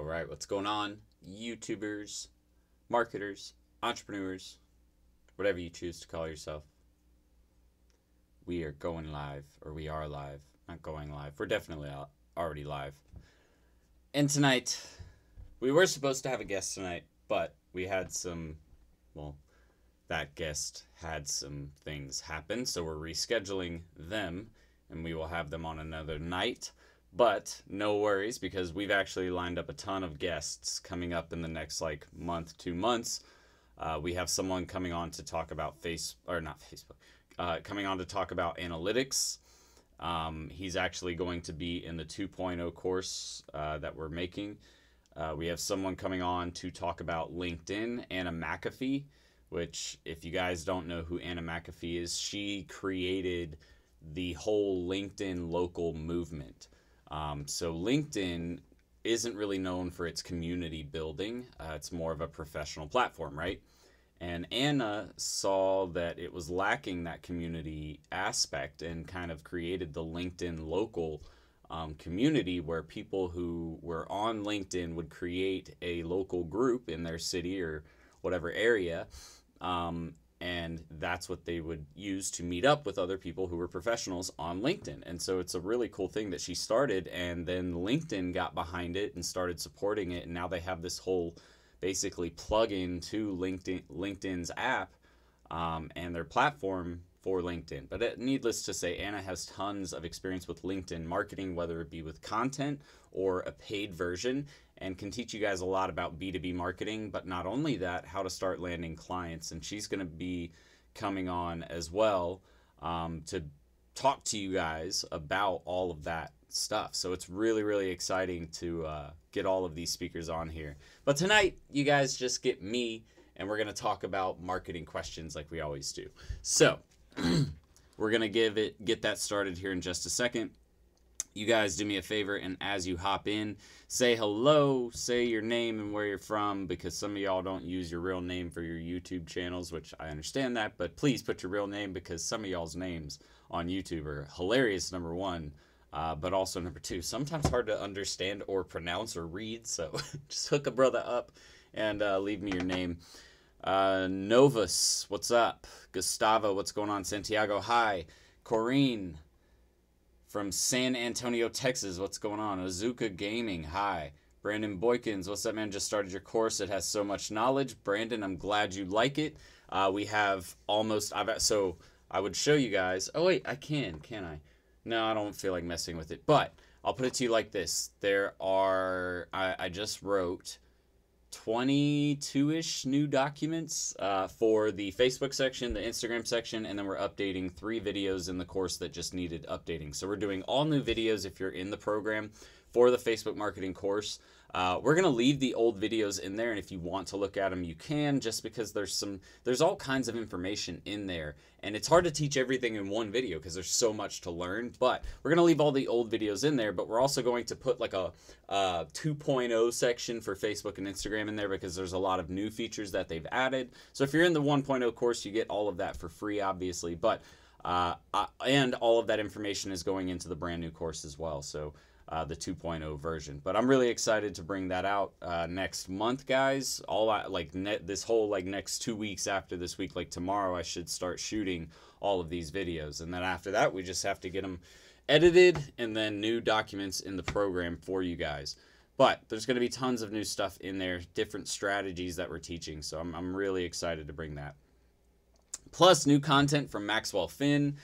All right, what's going on, YouTubers, marketers, entrepreneurs, whatever you choose to call yourself? We are going live, or we are live, not going live. We're definitely already live. And tonight, we were supposed to have a guest tonight, but we had that guest had some things happen, so we're rescheduling them, and we will have them on another night. But no worries, because we've actually lined up a ton of guests coming up in the next month, 2 months. We have someone coming on to talk about coming on to talk about analytics. He's actually going to be in the 2.0 course that we're making. We have someone coming on to talk about LinkedIn, Anna McAfee, which, if you guys don't know who Anna McAfee is, she created the whole LinkedIn local movement. So LinkedIn isn't really known for its community building. It's more of a professional platform, right? And Anna saw that it was lacking that community aspect and kind of created the LinkedIn local community, where people who were on LinkedIn would create a local group in their city or whatever area. And that's what they would use to meet up with other people who were professionals on LinkedIn. And so it's a really cool thing that she started, and then LinkedIn got behind it and started supporting it. And now they have this whole basically plug-in to LinkedIn's app and their platform for LinkedIn. But needless to say, Anna has tons of experience with LinkedIn marketing, whether it be with content or a paid version, and can teach you guys a lot about B2B marketing, but not only that, how to start landing clients. And she's going to be coming on as well to talk to you guys about all of that stuff. So it's really, really exciting to get all of these speakers on here. But tonight, you guys just get me, and we're going to talk about marketing questions like we always do. So we're going to get that started here in just a second. You guys do me a favor, and as you hop in, say hello, say your name and where you're from, because some of y'all don't use your real name for your YouTube channels, which I understand that, but please put your real name, because some of y'all's names on YouTube are hilarious, number one, but also number two, sometimes hard to understand or pronounce or read, so just hook a brother up and leave me your name. Novus, what's up? Gustavo, what's going on? Santiago, hi. Corrine from San Antonio, Texas, what's going on? Azuka Gaming, hi. Brandon Boykins, what's up, man? Just started your course. It has so much knowledge. Brandon, I'm glad you like it. We have almost, so I would show you guys. Oh, wait, I can I? No, I don't feel like messing with it, but I'll put it to you like this. There are, I just wrote 22-ish new documents for the Facebook section, the Instagram section, and then we're updating 3 videos in the course that just needed updating. So we're doing all new videos if you're in the program for the Facebook marketing course. We're going to leave the old videos in there, and if you want to look at them, you can, just because there's all kinds of information in there, and it's hard to teach everything in one video because there's so much to learn. But we're going to leave all the old videos in there, but we're also going to put like a 2.0 section for Facebook and Instagram in there, because there's a lot of new features that they've added. So if you're in the 1.0 course, you get all of that for free, obviously, but and all of that information is going into the brand new course as well. So the 2.0 version. But I'm really excited to bring that out next month, guys. This whole next 2 weeks after this week, like tomorrow, I should start shooting all of these videos. And then after that, we just have to get them edited and then new documents in the program for you guys. But there's going to be tons of new stuff in there, different strategies that we're teaching. So I'm really excited to bring that. Plus new content from Maxwell Finn.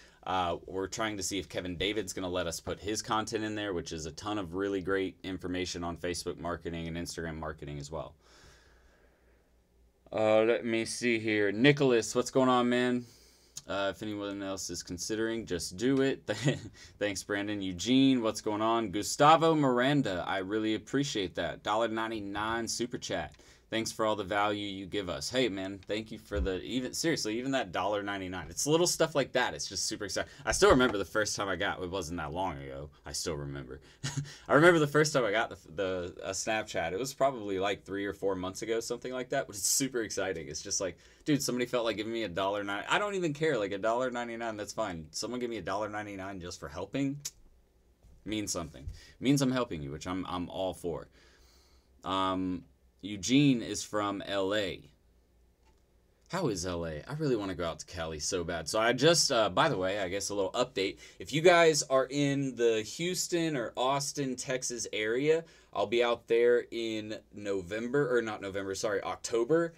We're trying to see if Kevin David's going to let us put his content in there, which is a ton of really great information on Facebook marketing and Instagram marketing as well. Let me see here. Nicholas, what's going on, man? If anyone else is considering, just do it. Thanks, Brandon. Eugene, what's going on? Gustavo Miranda, I really appreciate that. $1.99 super chat. Thanks for all the value you give us. Hey, man, thank you for even that $1.99. It's little stuff like that. It's just super exciting. I still remember the first time I got, it wasn't that long ago. I still remember. I remember the first time I got the Snapchat. It was probably like 3 or 4 months ago, something like that. But it's super exciting. It's just like, dude, somebody felt like giving me $1.99. I don't even care. Like $1.99, that's fine. Someone give me $1.99 just for helping means something. It means I'm helping you, which I'm all for. Eugene is from LA. How is LA? I really want to go out to Cali so bad. So I just, by the way, I guess a little update. If you guys are in the Houston or Austin, Texas area, I'll be out there in October.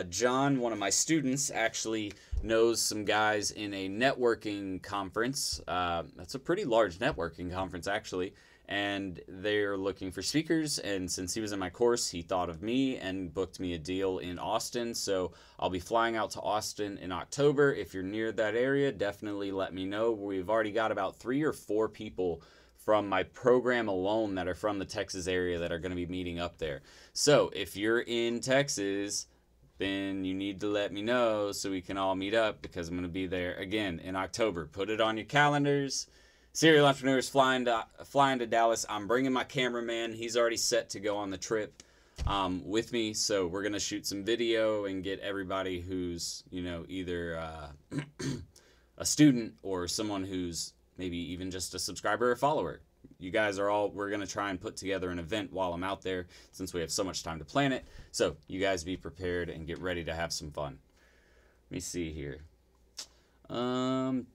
John, one of my students, actually knows some guys in a networking conference. That's a pretty large networking conference, actually. And they're looking for speakers, and since he was in my course, he thought of me and booked me a deal in Austin. So I'll be flying out to Austin in October. If you're near that area, definitely let me know. We've already got about 3 or 4 people from my program alone that are from the Texas area that are going to be meeting up there. So if you're in Texas, then you need to let me know so we can all meet up, because I'm going to be there again in October. Put it on your calendars. Serial Entrepreneurs flying to Dallas. I'm bringing my cameraman. He's already set to go on the trip with me. So we're going to shoot some video and get everybody who's, either a student or someone who's maybe even just a subscriber or follower. You guys are all, we're going to try and put together an event while I'm out there, since we have so much time to plan it. So you guys be prepared and get ready to have some fun. Let me see here.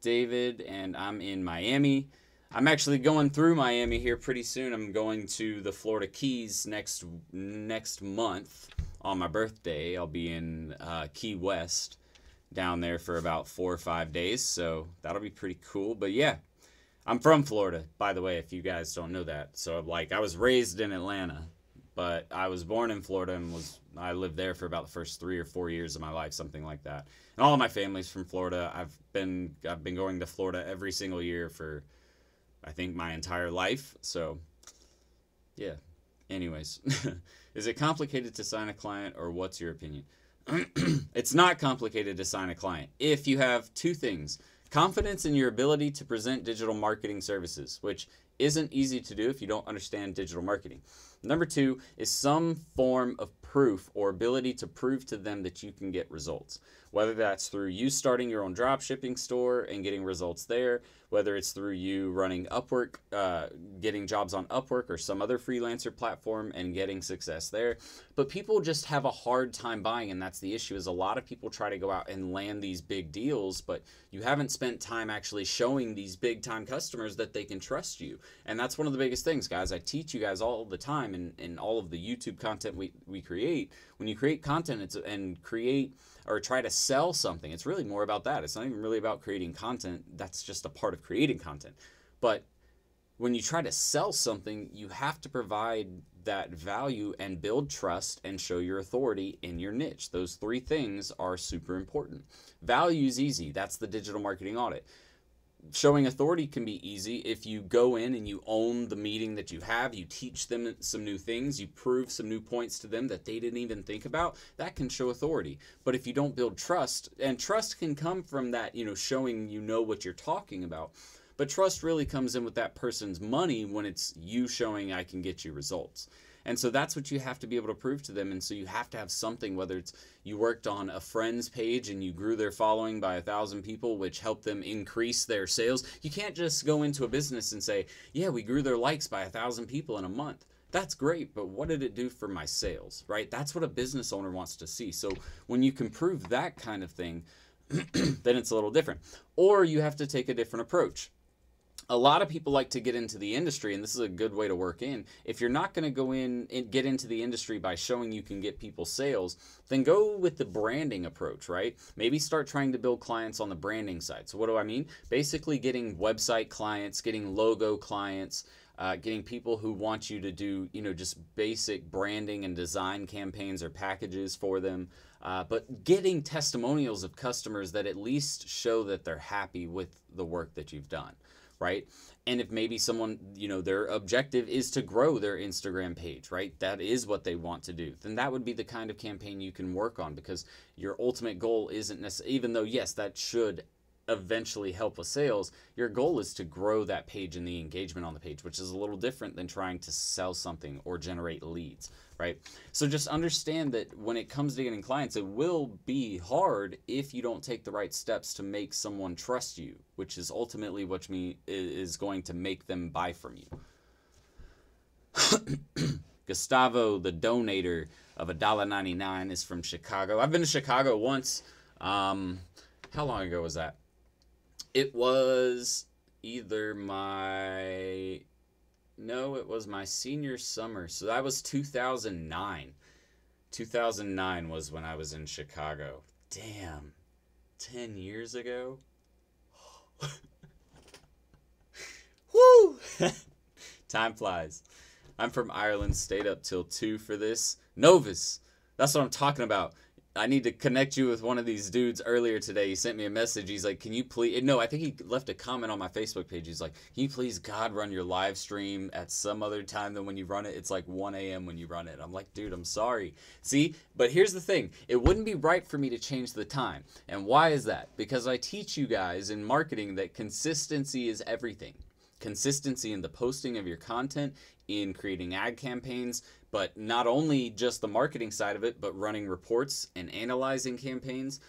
David, and I'm in Miami. I'm actually going through Miami here pretty soon. I'm going to the Florida Keys next month on my birthday. I'll be in Key West down there for about 4 or 5 days, so that'll be pretty cool. But yeah, I'm from Florida, by the way, if you guys don't know that. So I was raised in Atlanta, but I was born in Florida and I lived there for about the first 3 or 4 years of my life, something like that. And all of my family's from Florida. I've been going to Florida every single year for, I think, my entire life. So yeah. Anyways, is it complicated to sign a client, or what's your opinion? It's not complicated to sign a client if you have 2 things: confidence in your ability to present digital marketing services, which isn't easy to do if you don't understand digital marketing. Number 2 is some form of proof or ability to prove to them that you can get results. Whether that's through you starting your own drop shipping store and getting results there, whether it's through you running Upwork, getting jobs on Upwork or some other freelancer platform and getting success there. But people just have a hard time buying, and that's the issue, is a lot of people try to go out and land these big deals, but you haven't spent time actually showing these big time customers that they can trust you. And that's one of the biggest things, guys. I teach you guys all the time in all of the YouTube content we create. When you create content and create or try to sell something, it's really more about that. It's not even really about creating content. That's just a part of creating content. But when you try to sell something, you have to provide that value and build trust and show your authority in your niche. Those 3 things are super important. Value is easy. That's the digital marketing audit. Showing authority can be easy if you go in and you own the meeting that you have, you teach them some new things, you prove some new points to them that they didn't even think about. That can show authority. But if you don't build trust, and trust can come from that, showing what you're talking about. But trust really comes in with that person's money when it's you showing I can get you results. And so that's what you have to be able to prove to them. And so you have to have something, whether it's you worked on a friend's page and you grew their following by 1,000 people, which helped them increase their sales. You can't just go into a business and say, yeah, we grew their likes by 1,000 people in a month. That's great, but what did it do for my sales, right? That's what a business owner wants to see. So when you can prove that kind of thing, then it's a little different. Or you have to take a different approach. A lot of people like to get into the industry, and this is a good way to work in. If you're not going to go in and get into the industry by showing you can get people sales, then go with the branding approach, right? Maybe start trying to build clients on the branding side. So what do I mean? Basically getting website clients, getting logo clients, getting people who want you to do, just basic branding and design campaigns or packages for them. But getting testimonials of customers that at least show that they're happy with the work that you've done. Right? And if maybe someone, their objective is to grow their Instagram page, right? That is what they want to do. Then that would be the kind of campaign you can work on, because your ultimate goal isn't necessarily, even though, yes, that should eventually help with sales, your goal is to grow that page and the engagement on the page, which is a little different than trying to sell something or generate leads, right? So just understand that when it comes to getting clients, it will be hard if you don't take the right steps to make someone trust you, which is ultimately is going to make them buy from you. Gustavo, the donator of $1.99, is from Chicago. I've been to Chicago once. How long ago was that? It was either it was my senior summer. So that was 2009. 2009 was when I was in Chicago. Damn. 10 years ago? Woo! Time flies. I'm from Ireland, stayed up till 2 for this. Novus. That's what I'm talking about. I need to connect you with one of these dudes earlier today. He sent me a message. He's like, can you please... No, I think he left a comment on my Facebook page. He's like, can you please, God, run your live stream at some other time than when you run it? It's like 1 a.m. when you run it. I'm like, dude, I'm sorry. See, but here's the thing. It wouldn't be right for me to change the time. And why is that? Because I teach you guys in marketing that consistency is everything. Consistency in the posting of your content, in creating ad campaigns, but not only just the marketing side of it, but running reports and analyzing campaigns.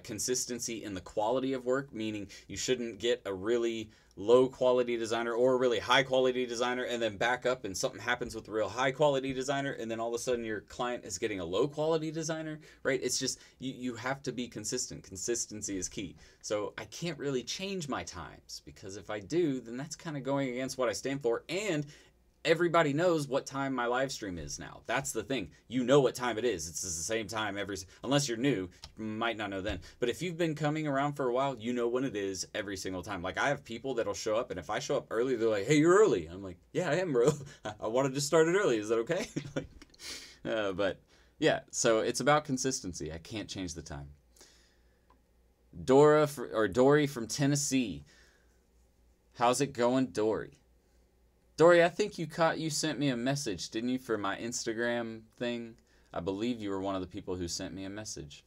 Consistency in the quality of work, meaning you shouldn't get a really low quality designer or a really high quality designer and then back up and something happens with the real high quality designer and then all of a sudden your client is getting a low quality designer, right? It's just, you have to be consistent. Consistency is key. So I can't really change my times, because if I do, then that's kind of going against what I stand for. And everybody knows what time my live stream is now. That's the thing. You know what time it is. It's the same time unless you're new, you might not know then. But if you've been coming around for a while, you know when it is every single time. Like, I have people that'll show up, and if I show up early, they're like, hey, you're early. I'm like, yeah, I am, bro. I wanted to start it early. Is that okay? But yeah, so it's about consistency. I can't change the time. Dory from Tennessee. How's it going, Dory? Dory, I think you sent me a message, didn't you, for my Instagram thing? I believe you were one of the people who sent me a message.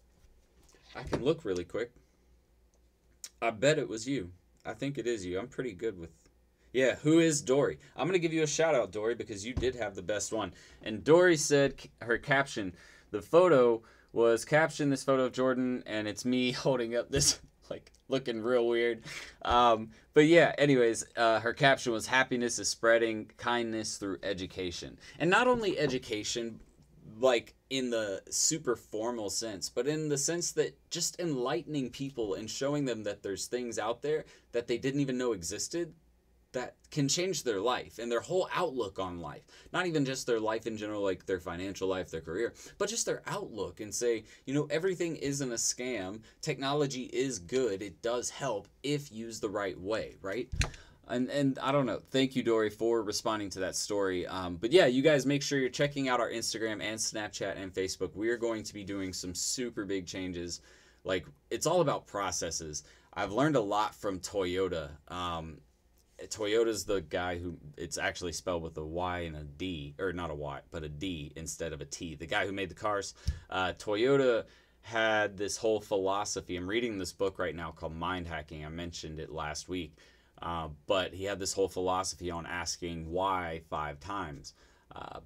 I can look really quick. I bet it was you. I think it is you. I'm pretty good with... Yeah, who is Dory? I'm going to give you a shout out, Dory, because you did have the best one. And Dory said, her caption, the photo was captioned, this photo of Jordan, and it's me holding up this... like looking real weird. But yeah, anyways, her caption was, happiness is spreading, kindness through education. And not only education, like in the super formal sense, but in the sense that just enlightening people and showing them that there's things out there that they didn't even know existed that can change their life and their whole outlook on life. Not even just their life in general, like their financial life, their career, but just their outlook, and say, you know, everything isn't a scam. Technology is good. It does help if used the right way, right? And I don't know. Thank you, Dory, for responding to that story. But yeah, you guys make sure you're checking out our Instagram and Snapchat and Facebook. We are going to be doing some super big changes. Like, it's all about processes. I've learned a lot from Toyota. Toyota's the guy who, it's actually spelled with a Y and a D, or not a Y, but a D instead of a T. The guy who made the cars. Toyota had this whole philosophy. I'm reading this book right now called Mind Hacking. I mentioned it last week. But he had this whole philosophy on asking why 5 times.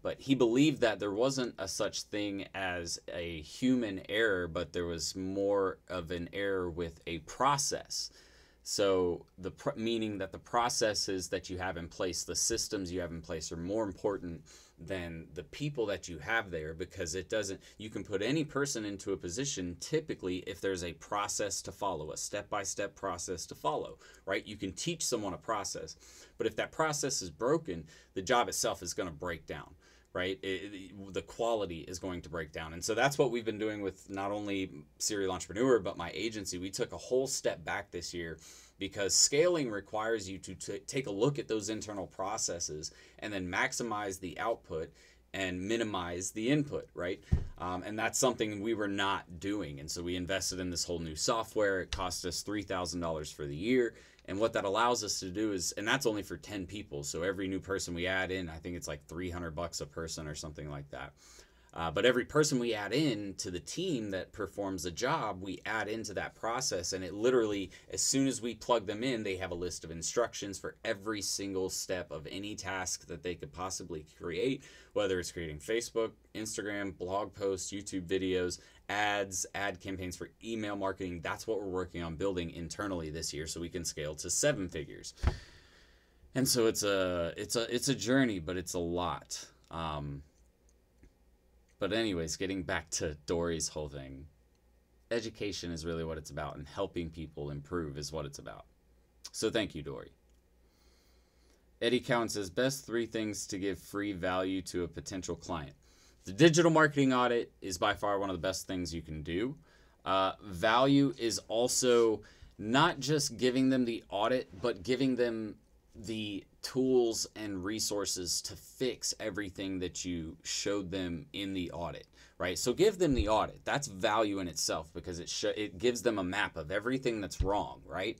But he believed that there wasn't a such thing as a human error, but there was more of an error with a process. So meaning that the processes that you have in place, the systems you have in place, are more important than the people that you have there, because you can put any person into a position typically if there's a process to follow, a step-by-step process to follow, right? You can teach someone a process, but if that process is broken, the job itself is going to break down, right? The quality is going to break down. And so that's what we've been doing with not only Serial Entrepreneur, but my agency. We took a whole step back this year, because scaling requires you to take a look at those internal processes and then maximize the output and minimize the input, right? And that's something we were not doing. And so we invested in this whole new software. It cost us $3,000 for the year. And what that allows us to do is, and that's only for 10 people. So every new person we add in, I think it's like $300 a person or something like that. But every person we add in to the team that performs the job, we add into that process. And it literally, as soon as we plug them in, they have a list of instructions for every single step of any task that they could possibly create, whether it's creating Facebook, Instagram, blog posts, YouTube videos, ads, ad campaigns for email marketing. That's what we're working on building internally this year, so we can scale to 7 figures. And so it's a journey, but it's a lot. But anyways, getting back to Dory's whole thing, education is really what it's about, and helping people improve is what it's about. So thank you, Dory. Eddie Cowan says, best 3 things to give free value to a potential client. The digital marketing audit is by far one of the best things you can do. Value is also not just giving them the audit, but giving them the tools and resources to fix everything that you showed them in the audit, right? So give them the audit. That's value in itself, because it gives them a map of everything that's wrong, right?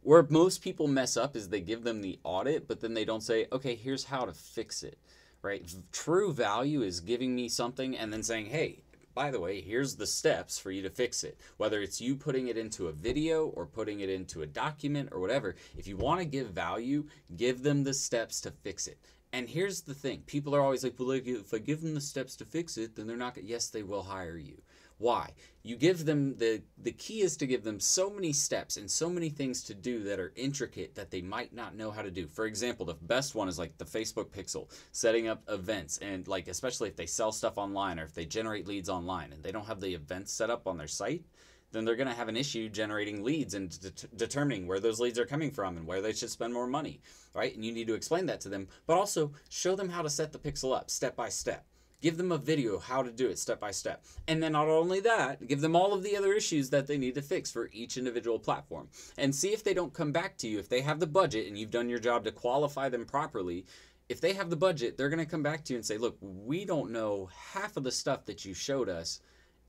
Where most people mess up is they give them the audit, but then they don't say, okay, here's how to fix it, right? True value is giving me something and then saying, hey, by the way, here's the steps for you to fix it. Whether it's you putting it into a video or putting it into a document or whatever, if you want to give value, give them the steps to fix it. And here's the thing. People are always like, well, if I give them the steps to fix it, then they're not going to. Yes, they will hire you. Why? You give them, the key is to give them so many steps and so many things to do that are intricate that they might not know how to do. For example, the best one is like the Facebook pixel, setting up events, and like especially if they sell stuff online or if they generate leads online and they don't have the events set up on their site, then they're going to have an issue generating leads and determining where those leads are coming from and where they should spend more money, right? And you need to explain that to them, but also show them how to set the pixel up step by step. Give them a video how to do it step by step. And then not only that, give them all of the other issues that they need to fix for each individual platform. And see if they don't come back to you. If they have the budget and you've done your job to qualify them properly, if they have the budget, they're going to come back to you and say, look, we don't know half of the stuff that you showed us,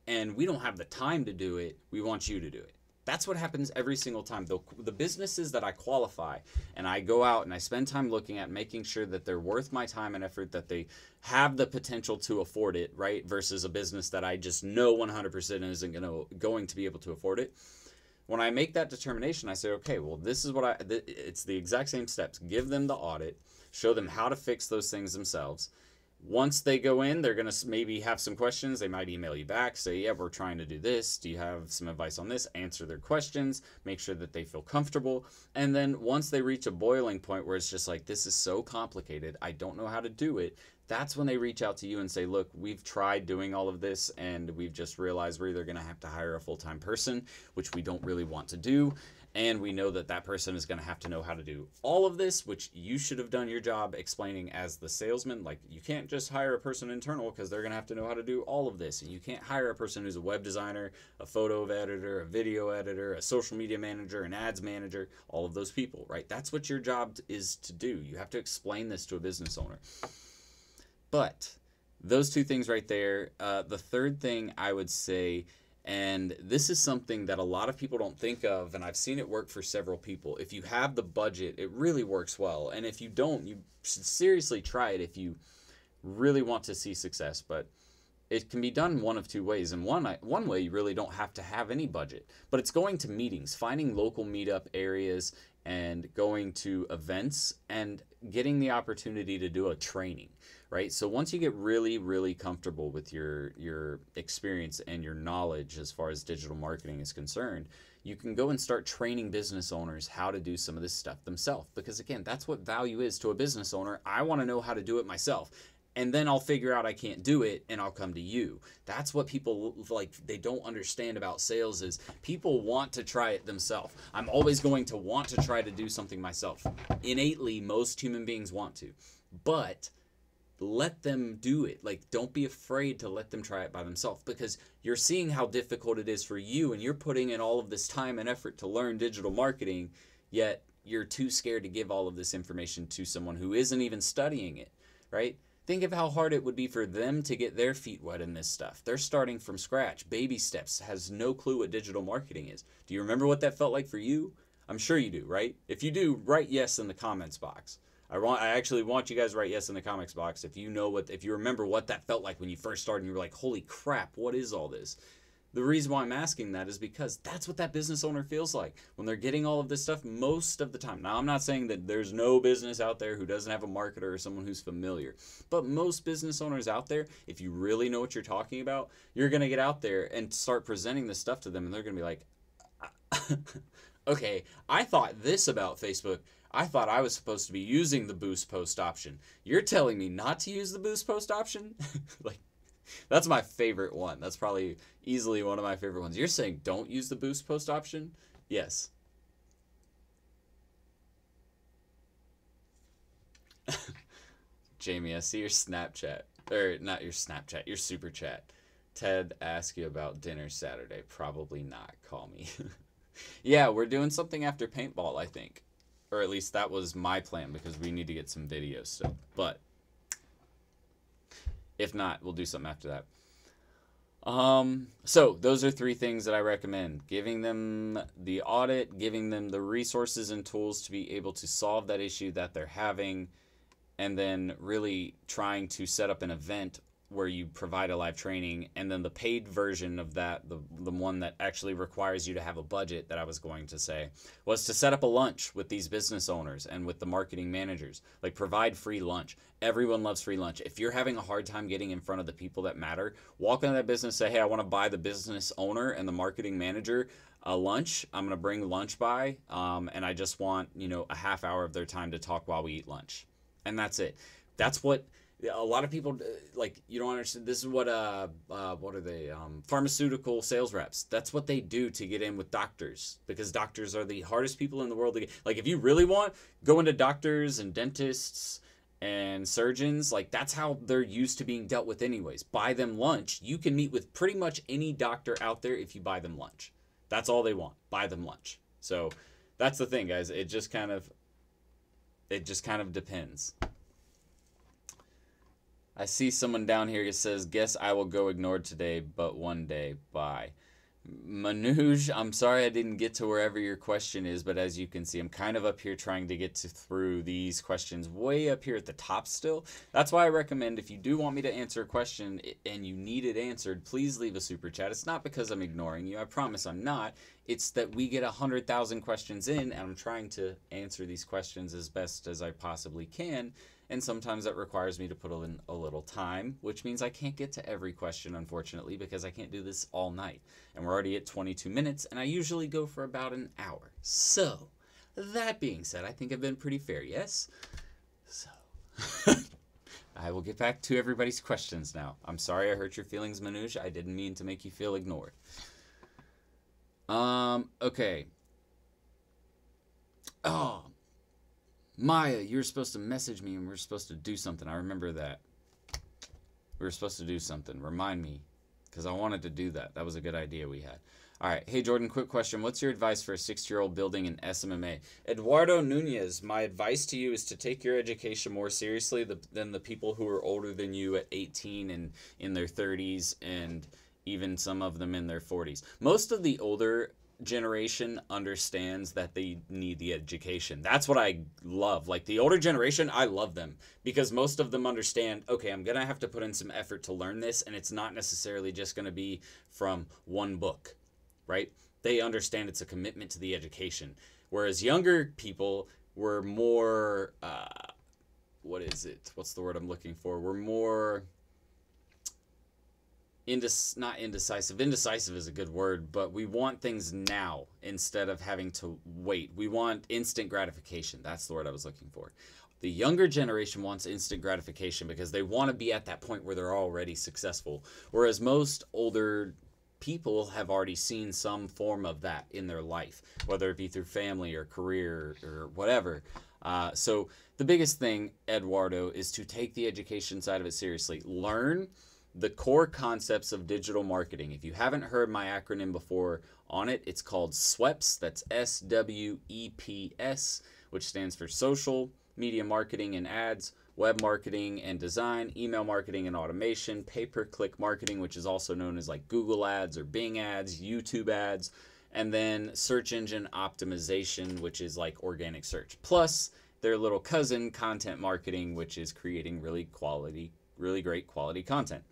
and we don't have the time to do it. We want you to do it. That's what happens every single time. The businesses that I qualify and I go out and I spend time looking at, making sure that they're worth my time and effort, that they have the potential to afford it, right? Versus a business that I just know 100% isn't going to be able to afford it. When I make that determination, I say, okay, well, this is what it's the exact same steps. Give them the audit, show them how to fix those things themselves. Once they go in, they're going to maybe have some questions. They might email you back, say, yeah, we're trying to do this. Do you have some advice on this? Answer their questions, make sure that they feel comfortable. And then once they reach a boiling point where it's just like, this is so complicated, I don't know how to do it, that's when they reach out to you and say, look, we've tried doing all of this and we've just realized we're either going to have to hire a full-time person, which we don't really want to do. And we know that that person is going to have to know how to do all of this, which you should have done your job explaining as the salesman. Like, you can't just hire a person internal because they're going to have to know how to do all of this. And you can't hire a person who's a web designer, a photo editor, a video editor, a social media manager, an ads manager, all of those people, right? That's what your job is to do. You have to explain this to a business owner. But those 2 things right there, the third thing I would say, and this is something that a lot of people don't think of, and I've seen it work for several people. If you have the budget, it really works well. And if you don't, you should seriously try it if you really want to see success. But it can be done one of 2 ways. And one way, you really don't have to have any budget. But it's going to meetings, finding local meetup areas, and going to events and getting the opportunity to do a training, right? So once you get really, really comfortable with your experience and your knowledge as far as digital marketing is concerned, you can go and start training business owners how to do some of this stuff themselves. Because again, that's what value is to a business owner. I want to know how to do it myself. And then I'll figure out I can't do it and I'll come to you. That's what people they don't understand about sales is people want to try it themselves. I'm always going to want to try to do something myself. Innately, most human beings want to. But let them do it. Like, don't be afraid to let them try it by themselves, because you're seeing how difficult it is for you and you're putting in all of this time and effort to learn digital marketing, yet you're too scared to give all of this information to someone who isn't even studying it, right? Think of how hard it would be for them to get their feet wet in this stuff. They're starting from scratch, baby steps, has no clue what digital marketing is. Do you remember what that felt like for you? I'm sure you do, right? If you do, write yes in the comments box. I actually want you guys to write yes in the comments box if you remember what that felt like when you first started and you were like, holy crap, what is all this? The reason why I'm asking that is because that's what that business owner feels like when they're getting all of this stuff most of the time. Now, I'm not saying that there's no business out there who doesn't have a marketer or someone who's familiar, but most business owners out there, if you really know what you're talking about, you're going to get out there and start presenting this stuff to them, and they're going to be like, okay, I thought this about Facebook. I thought I was supposed to be using the boost post option. You're telling me not to use the boost post option? Like, That's my favorite one. That's probably easily one of my favorite ones. You're saying don't use the boost post option? Yes. Jamie, I see your Snapchat. Or not your Snapchat, your super chat. Ted asked you about dinner Saturday. Probably not. Call me. Yeah, we're doing something after paintball, I think. Or at least that was my plan because we need to get some videos still. But if not, we'll do something after that. So those are 3 things that I recommend. Giving them the audit, giving them the resources and tools to be able to solve that issue that they're having, and then really trying to set up an event where you provide a live training, and then the paid version of that, the one that actually requires you to have a budget that I was going to say, was to set up a lunch with these business owners and with the marketing managers. Like, provide free lunch. Everyone loves free lunch. If you're having a hard time getting in front of the people that matter, walk into that business, say, hey, I want to buy the business owner and the marketing manager a lunch. I'm going to bring lunch by, and I just want, a half hour of their time to talk while we eat lunch. And that's it. That's what a lot of people, like, you don't understand. This is what are they, pharmaceutical sales reps, that's what they do to get in with doctors, because doctors are the hardest people in the world to get. Like, if you really want, go into doctors and dentists and surgeons. Like, that's how they're used to being dealt with anyways. Buy them lunch. You can meet with pretty much any doctor out there if you buy them lunch. That's all they want. Buy them lunch. So that's the thing, guys. It just kind of depends. I see someone down here that says, guess I will go ignored today, but one day. Bye. Manoj, I'm sorry I didn't get to wherever your question is, but as you can see, I'm kind of up here trying to get through these questions way up here at the top still. That's why I recommend, if you do want me to answer a question and you need it answered, please leave a super chat. It's not because I'm ignoring you. I promise I'm not. It's that we get 100,000 questions in, and I'm trying to answer these questions as best as I possibly can. And sometimes that requires me to put in a little time, which means I can't get to every question, unfortunately, because I can't do this all night. And we're already at 22 minutes, and I usually go for about an hour. So, that being said, I think I've been pretty fair, yes? So, I will get back to everybody's questions now. I'm sorry I hurt your feelings, Manoj. I didn't mean to make you feel ignored. Okay. Oh. Maya, you were supposed to message me and we were supposed to do something. I remember that. We were supposed to do something. Remind me, because I wanted to do that. That was a good idea we had. All right. Hey, Jordan, quick question. What's your advice for a 60-year-old building an SMMA? Eduardo Nunez, my advice to you is to take your education more seriously than the people who are older than you at 18 and in their 30s, and even some of them in their 40s. Most of the older generation understands that they need the education. That's what I love. Like, the older generation, I love them because most of them understand, okay, I'm gonna have to put in some effort to learn this, and it's not necessarily just gonna be from one book, right? They understand it's a commitment to the education, whereas younger people were more what's the word I'm looking for, we're more not indecisive. Indecisive is a good word, but we want things now instead of having to wait. We want instant gratification. That's the word I was looking for. The younger generation wants instant gratification because they want to be at that point where they're already successful, whereas most older people have already seen some form of that in their life, whether it be through family or career or whatever. So the biggest thing, Eduardo, is to take the education side of it seriously. Learn the core concepts of digital marketing. If you haven't heard my acronym before on it, it's called SWEPS. That's SWEPS, which stands for social, media marketing and ads, web marketing and design, email marketing and automation, pay-per-click marketing, which is also known as like Google ads or Bing ads, YouTube ads, and then search engine optimization, which is like organic search. Plus their little cousin, content marketing, which is creating really great quality content.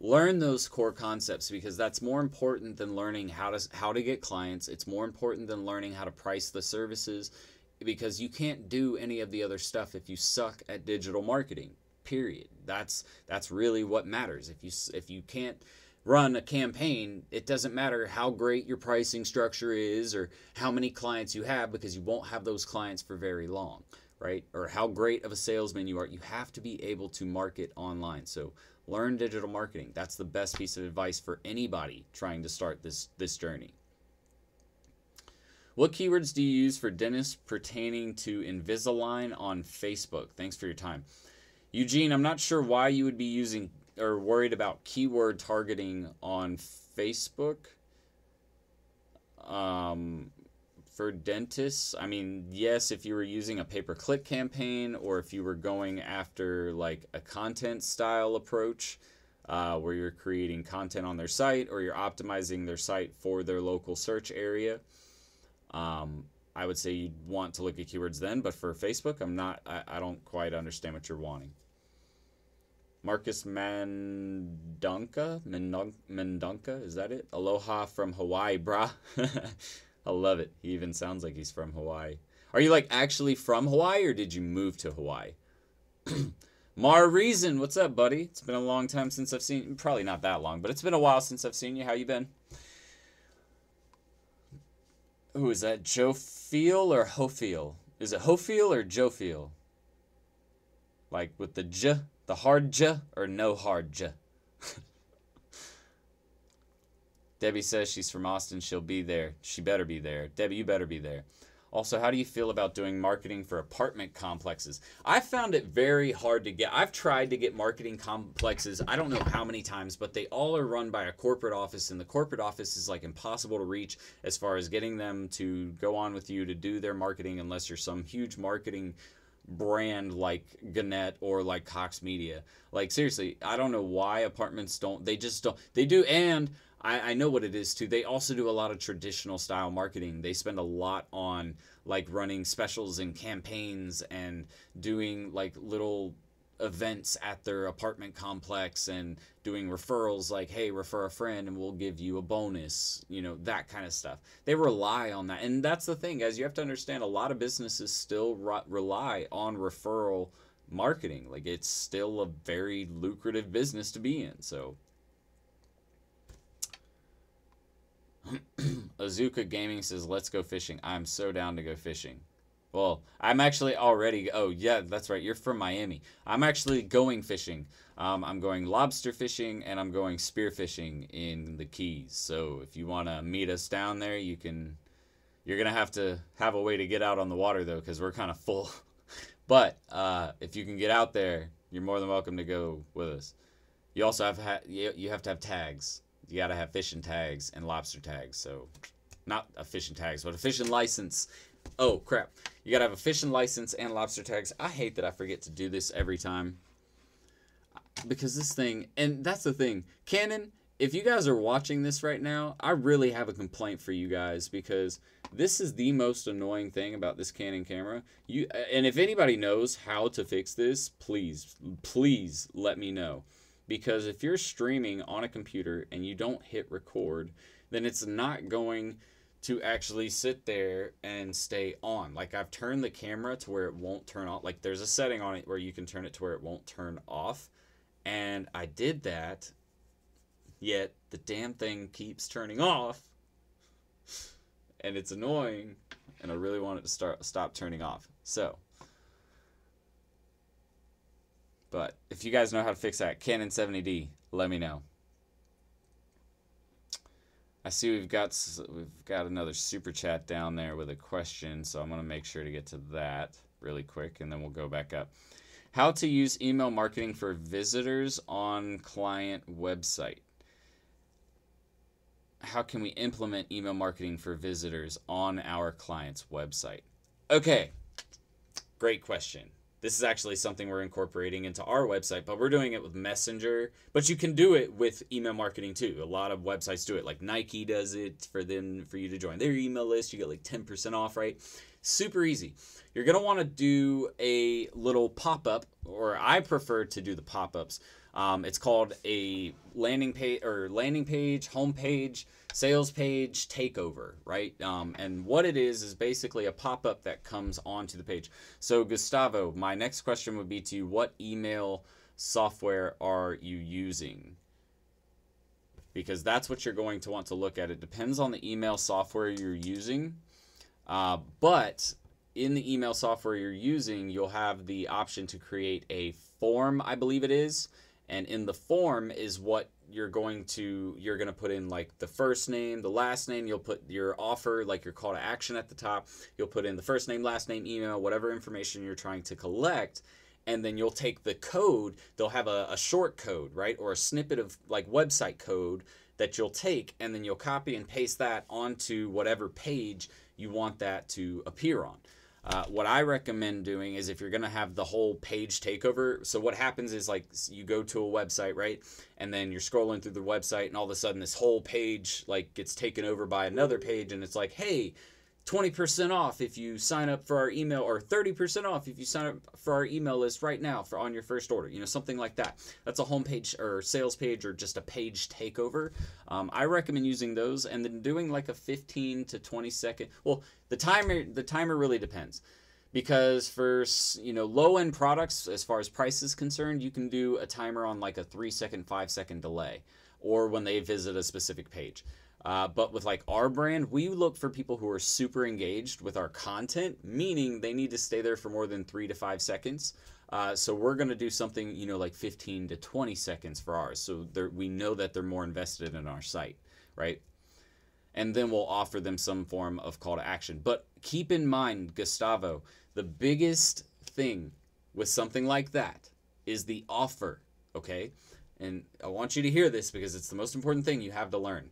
Learn those core concepts because that's more important than learning how to get clients. It's more important than learning how to price the services, because you can't do any of the other stuff if you suck at digital marketing. Period. That's really what matters. If you can't run a campaign, it doesn't matter how great your pricing structure is or how many clients you have, because you won't have those clients for very long, right? Or how great of a salesman you are. You have to be able to market online. So learn digital marketing. That's the best piece of advice for anybody trying to start this journey. What keywords do you use for dentists pertaining to Invisalign on Facebook? Thanks for your time. Eugene, I'm not sure why you would be using or worried about keyword targeting on Facebook. For dentists, I mean, yes, if you were using a pay-per-click campaign, or if you were going after like a content style approach, where you're creating content on their site, or you're optimizing their site for their local search area, I would say you'd want to look at keywords then. But for Facebook, I don't quite understand what you're wanting. Marcus Mendonca, is that it? Aloha from Hawaii, brah. I love it. He even sounds like he's from Hawaii. Are you like actually from Hawaii, or did you move to Hawaii? Mar Reason, what's up, buddy? It's been a long time since I've seen you. Probably not that long, but it's been a while since I've seen you. How you been? Who is that? Joe Feel or Hofeel? Is it Hofeel or Joe Feel? Like with the J, the hard J, or no hard J? Debbie says she's from Austin. She'll be there. She better be there. Debbie, you better be there. Also, how do you feel about doing marketing for apartment complexes? I found it very hard to get. I've tried to get marketing complexes, I don't know how many times, but they all are run by a corporate office, and the corporate office is like impossible to reach as far as getting them to go on with you to do their marketing, unless you're some huge marketing brand like Gannett or like Cox Media. Like, seriously, I don't know why apartments don't. They just don't. They do, and I know what it is too. They also do a lot of traditional style marketing. They spend a lot on like running specials and campaigns and doing like little events at their apartment complex and doing referrals like, hey, refer a friend and we'll give you a bonus, you know, that kind of stuff. They rely on that. And that's the thing, guys. You have to understand, a lot of businesses still rely on referral marketing. Like, it's still a very lucrative business to be in. So Azuka Gaming says, let's go fishing. I'm so down to go fishing. Well, I'm actually already, oh yeah, that's right, you're from Miami. I'm actually going fishing. I'm going lobster fishing, and I'm going spear fishing in the Keys. So if you want to meet us down there, you can. You're going to have a way to get out on the water, though, because we're kind of full. But if you can get out there, you're more than welcome to go with us. You also you have to have tags. You got to have fishing tags and lobster tags. So, not a fishing tags, but a fishing license. Oh, crap. You got to have a fishing license and lobster tags. I hate that I forget to do this every time. Because this thing, and that's the thing. Canon, if you guys are watching this right now, I really have a complaint for you guys, because this is the most annoying thing about this Canon camera. And if anybody knows how to fix this, please let me know. Because if you're streaming on a computer and you don't hit record, then it's not going to actually sit there and stay on. Like, I've turned the camera to where it won't turn off. Like, there's a setting on it where you can turn it to where it won't turn off. And I did that, yet the damn thing keeps turning off. And it's annoying, and I really want it to stop turning off. So, but if you guys know how to fix that, Canon 70D, let me know. I see we've got another super chat down there with a question, so I'm going to make sure to get to that really quick, and then we'll go back up. How to use email marketing for visitors on client website. How can we implement email marketing for visitors on our client's website? Okay, great question. This is actually something we're incorporating into our website, but we're doing it with Messenger. But you can do it with email marketing too. A lot of websites do it. Like Nike does it for you to join their email list. You get like 10% off, right? Super easy. You're going to want to do a little pop-up, or I prefer to do the pop-ups. It's called a landing page, homepage, sales page takeover, right? And what it is basically a pop-up that comes onto the page. So Gustavo, my next question would be to you, what email software are you using? Because that's what you're going to want to look at. It depends on the email software you're using. But in the email software you're using, you'll have the option to create a form, I believe it is. And in the form is what you're going to put in, like the first name, the last name. You'll put your offer, like your call to action at the top. You'll put in the first name, last name, email, whatever information you're trying to collect. And then you'll take the code. They'll have a short code, right? Or a snippet of like website code that you'll take, and then you'll copy and paste that onto whatever page you want that to appear on. What I recommend doing is, if you're going to have the whole page takeover, so what happens is, like, you go to a website, right? And then you're scrolling through the website, and all of a sudden this whole page like gets taken over by another page, and it's like, hey, 20% off if you sign up for our email, or 30% off if you sign up for our email list right now on your first order, something like that. That's a homepage or sales page, or just a page takeover. I recommend using those, and then doing like a 15 to 20 second. Well, the timer really depends, because for low-end products, as far as price is concerned, you can do a timer on like a 3-second, 5-second delay, or when they visit a specific page. But with like our brand, we look for people who are super engaged with our content, meaning they need to stay there for more than 3 to 5 seconds. So we're going to do something, like 15 to 20 seconds for ours. So we know that they're more invested in our site, right? And then we'll offer them some form of call to action. But keep in mind, Gustavo, the biggest thing with something like that is the offer, okay? And I want you to hear this, because it's the most important thing you have to learn.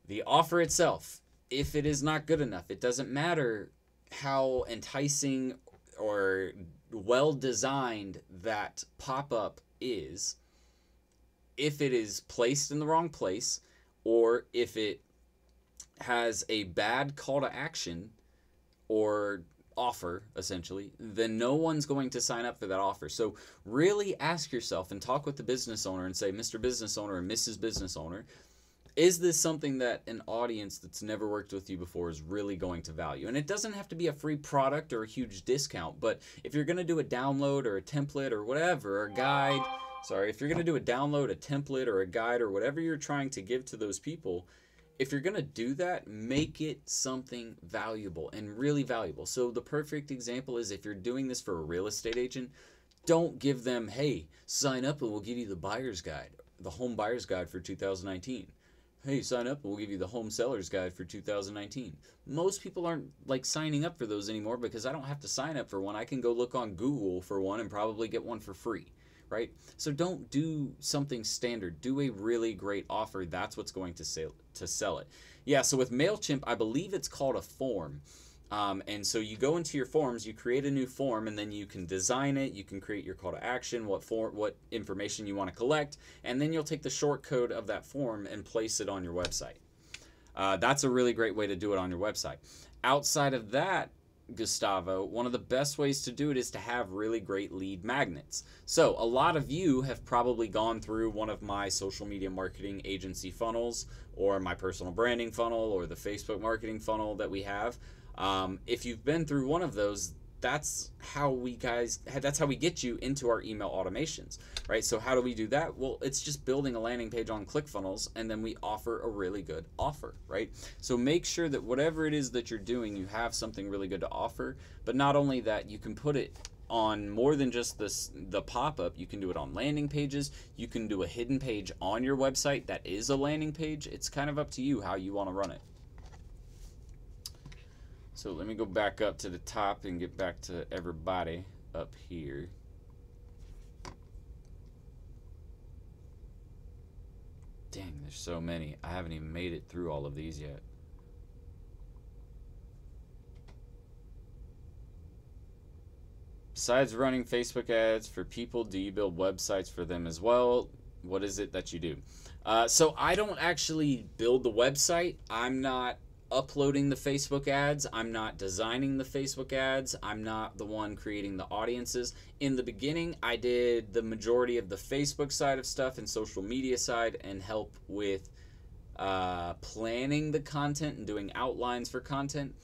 The offer itself, if it is not good enough, it doesn't matter how enticing or well designed that pop-up is. If it is placed in the wrong place, or if it has a bad call to action or offer, essentially, then no one's going to sign up for that offer. So really ask yourself and talk with the business owner and say, Mr. Business Owner or Mrs. Business Owner, is this something that an audience that's never worked with you before is really going to value? And it doesn't have to be a free product or a huge discount, but if you're going to do a download or a template or whatever, or a guide, if you're going to do a download, a template, or a guide, or whatever you're trying to give to those people, if you're going to do that, make it something valuable and really valuable. So the perfect example is, if you're doing this for a real estate agent, don't give them, hey, sign up and we'll give you the buyer's guide, the home buyer's guide for 2019. Hey, sign up and we'll give you the home seller's guide for 2019. Most people aren't like signing up for those anymore, because I don't have to sign up for one. I can go look on Google for one and probably get one for free, right? So don't do something standard. Do a really great offer. That's what's going to sell it. Yeah, so with MailChimp, I believe it's called a form. And so you go into your forms, you create a new form, and then you can design it. You can create your call to action, what information you want to collect, and then you'll take the short code of that form and place it on your website. That's a really great way to do it on your website. Outside of that, Gustavo, one of the best ways to do it is to have really great lead magnets. So a lot of you have probably gone through one of my social media marketing agency funnels, or my personal branding funnel, or the Facebook marketing funnel that we have. If you've been through one of those, that's how we get you into our email automations, right? So how do we do that? Well, it's just building a landing page on ClickFunnels, and then we offer a really good offer, right? So make sure that whatever it is that you're doing, you have something really good to offer. But not only that, you can put it on more than just the pop-up. You can do it on landing pages. You can do a hidden page on your website that is a landing page. It's kind of up to you how you want to run it. So let me go back up to the top and get back to everybody up here. Dang, there's so many. I haven't even made it through all of these yet. Besides running Facebook ads for people, do you build websites for them as well? What is it that you do? So I don't actually build the website. I'm not uploading the Facebook ads. I'm not designing the Facebook ads. I'm not the one creating the audiences. In the beginning, I did the majority of the Facebook side of stuff and social media side, and help with planning the content and doing outlines for content.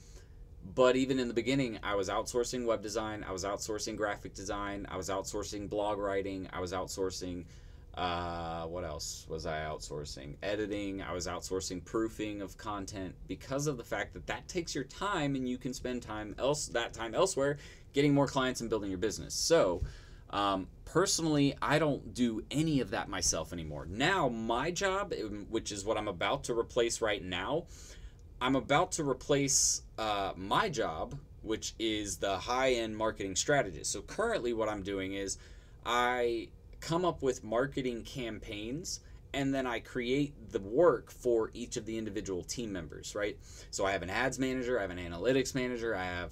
But even in the beginning, I was outsourcing web design. I was outsourcing graphic design. I was outsourcing blog writing. I was outsourcing What else was I outsourcing? Editing. I was outsourcing proofing of content because of the fact that that takes your time and you can spend that time elsewhere getting more clients and building your business. So personally, I don't do any of that myself anymore. Now my job, which is what I'm about to replace right now, I'm about to replace my job, which is the high-end marketing strategist. So currently what I'm doing is I come up with marketing campaigns and then I create the work for each of the individual team members, right? So I have an ads manager, I have an analytics manager, I have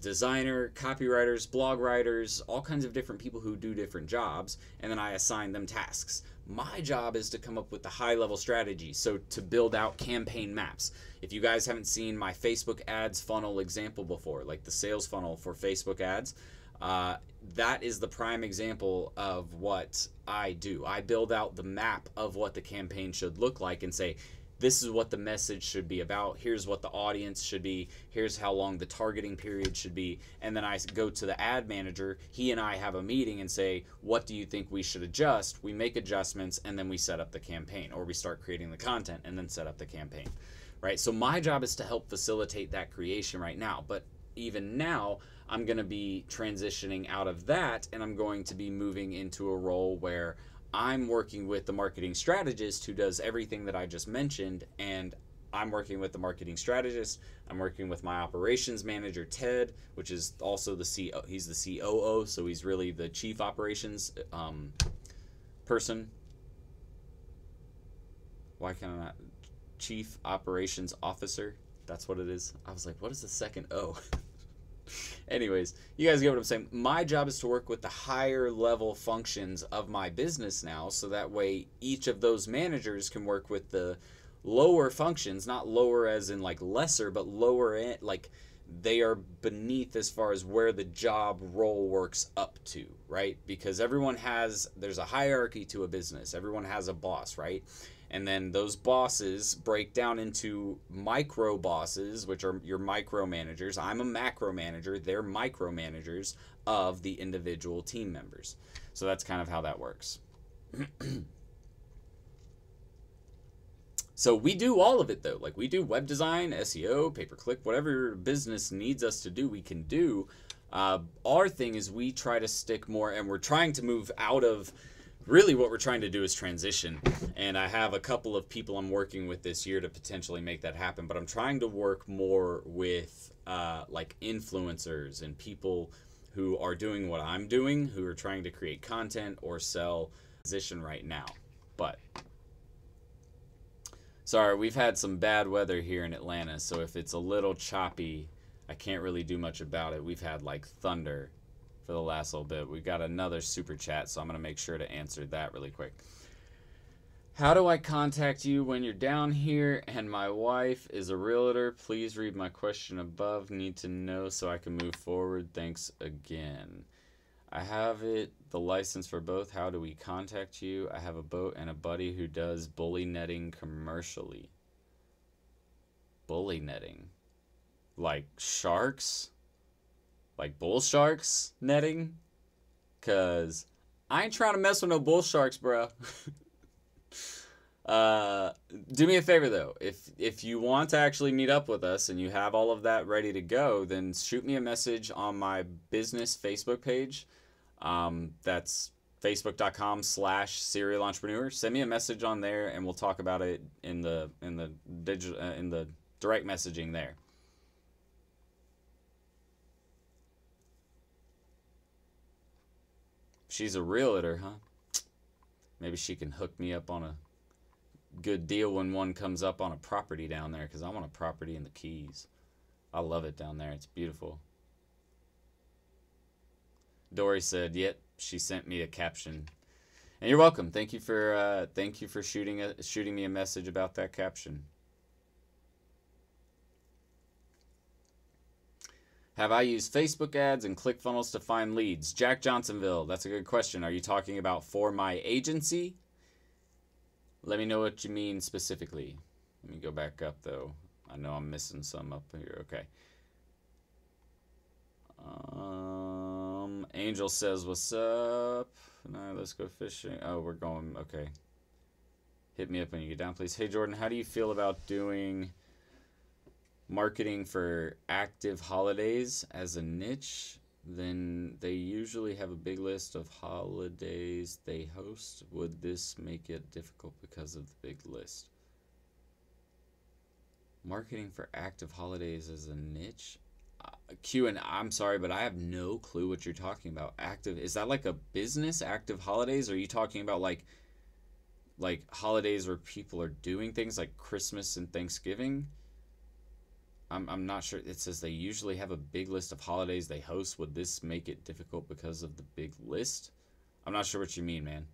designer, copywriters, blog writers, all kinds of different people who do different jobs, and then I assign them tasks. My job is to come up with the high-level strategy, so to build out campaign maps. If you guys haven't seen my Facebook ads funnel example before, like the sales funnel for Facebook ads, that is the prime example of what I do. I build out the map of what the campaign should look like and say, this is what the message should be about. Here's what the audience should be. Here's how long the targeting period should be. And then I go to the ad manager. He and I have a meeting and say, what do you think we should adjust? We make adjustments and then we set up the campaign, or we start creating the content and then set up the campaign, right? So my job is to help facilitate that creation right now. But even now, I'm going to be transitioning out of that, and I'm going to be moving into a role where I'm working with the marketing strategist who does everything that I just mentioned, and I'm working with the marketing strategist. I'm working with my operations manager, Ted, which is also the CEO. He's the COO, so he's really the chief operations person. Why can't I not? Chief operations officer. That's what it is. I was like, what is the second O? Anyways, you guys get what I'm saying. My job is to work with the higher level functions of my business now, so that way each of those managers can work with the lower functions, not lower as in like lesser, but lower in, like they are beneath as far as where the job role works up to, right? Because there's a hierarchy to a business. Everyone has a boss, right? And then those bosses break down into micro bosses, which are your micromanagers. I'm a macro manager. They're micromanagers of the individual team members. So that's kind of how that works. So we do all of it though. Like we do web design, SEO, pay-per-click, whatever your business needs us to do, we can do. Our thing is we try to stick more, and we're trying to move out of, really what we're trying to do is transition. And I have a couple of people I'm working with this year to potentially make that happen. But I'm trying to work more with like influencers and people who are doing what I'm doing, who are trying to create content or sell position right now. But sorry, we've had some bad weather here in Atlanta. So if it's a little choppy, I can't really do much about it. We've had like thunder for the last little bit. We've got another super chat, so I'm going to make sure to answer that really quick. How do I contact you when you're down here and my wife is a realtor? Please read my question above. Need to know so I can move forward. Thanks again. I have the license for both. How do we contact you? I have a boat and a buddy who does bully netting commercially. Bully netting? Like sharks? Like bull sharks netting? Cause I ain't trying to mess with no bull sharks, bro. Do me a favor though. If you want to actually meet up with us and you have all of that ready to go, then shoot me a message on my business Facebook page. That's facebook.com/serial entrepreneur. Send me a message on there and we'll talk about it in the direct messaging there. She's a realtor, huh? Maybe she can hook me up on a good deal when one comes up on a property down there, because I want a property in the Keys. I love it down there. It's beautiful. Dory said, "Yep." She sent me a caption, and you're welcome. Thank you for shooting me a message about that caption. Have I used Facebook ads and ClickFunnels to find leads? Jack Johnsonville, that's a good question. Are you talking about for my agency? Let me know what you mean specifically. Let me go back up though. I know I'm missing some up here. Okay. Angel says, what's up? No, let's go fishing. Oh, we're going. Okay. Hit me up when you get down, please. Hey, Jordan, how do you feel about doing marketing for active holidays as a niche? Then they usually have a big list of holidays they host. Would this make it difficult because of the big list? Marketing for active holidays as a niche? Q, and I'm sorry, but I have no clue what you're talking about. Active, is that like a business, active holidays? Or are you talking about like holidays where people are doing things like Christmas and Thanksgiving? I'm not sure. It says they usually have a big list of holidays they host. Would this make it difficult because of the big list? I'm not sure what you mean, man.